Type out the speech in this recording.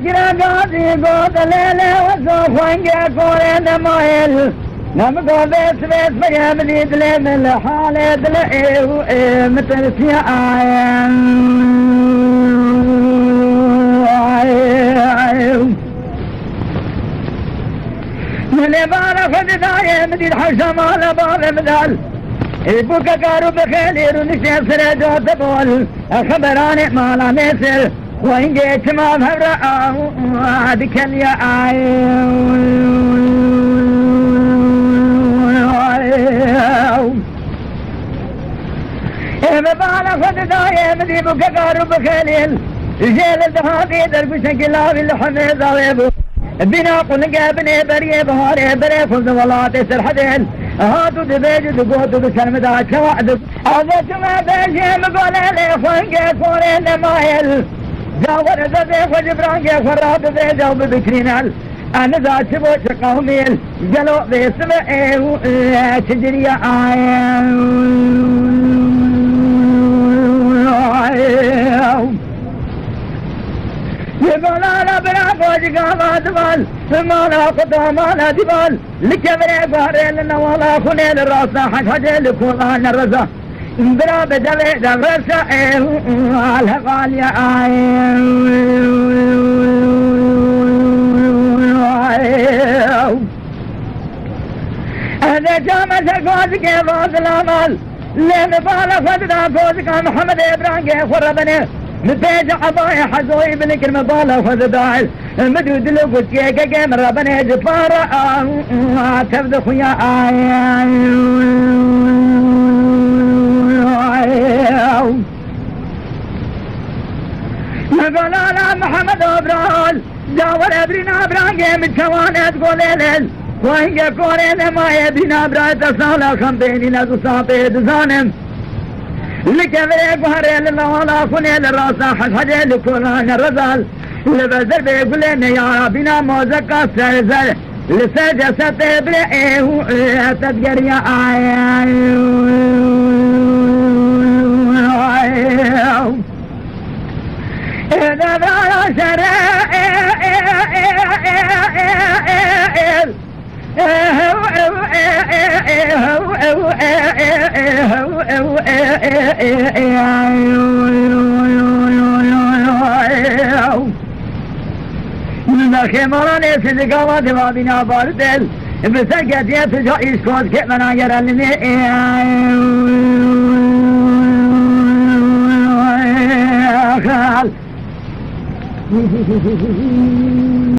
Giragazi godalele wazo fange kore namael nam godes ves bagamni dile mel hale dile ehu metersiya mele bara faddaye medil hasham ala bara medal ibuka karu bkhalir nisher jot bol khabarane mala mesel وإن جيت ما فرأه هذيك يا مبالا فدايا مدي بكار بخليل جيل الدهاتي درب شكلا بالحمد ضويبو بنا قلقا بني بري بهاري بري فوز ولاتي سرحدين هاتو دبيج دقوتو بسلم دا شوعد هذا شما بيجي مقولي لي فنقا كورين مايل جاور زده وجبرانگه فراد ده جواب بکرینال أنا ذا شبوش قوميل جلو باسم تجري يقول أنا بنا فوج قاما دبال مانا قطع مانا دبال لكبري باري لنا ولا خنين الراسة حج حجي لكولان الرزا برا بدوي دبرسا الهقاليا هذا جامع سقوز كيف الامال لين بالا فدنا فوزك محمد ابراهيم خربني مبيج عضاي حزوي بالكلمة بالا فداعي مدود لو كيكا كيم ربني جفارة تفد خويا نقول أنا محمد أبرال جاور أبرنا أبراهيم الشوانة تقول ليل وإن يكون ما يبينا أبرال تصالة خمبيني نزو صابي دزانم لكبري بهري لله كوني للراسة حسحجي لكولان الرزال لبزر بيقول لنا يا بنا موزكا سرزر لسجة ستبرئه تدقر يا إذا دار شرائر من خمراني سيدقوا دمابنا باردل بسكت يتجو إسكوز كمنا يرلني خال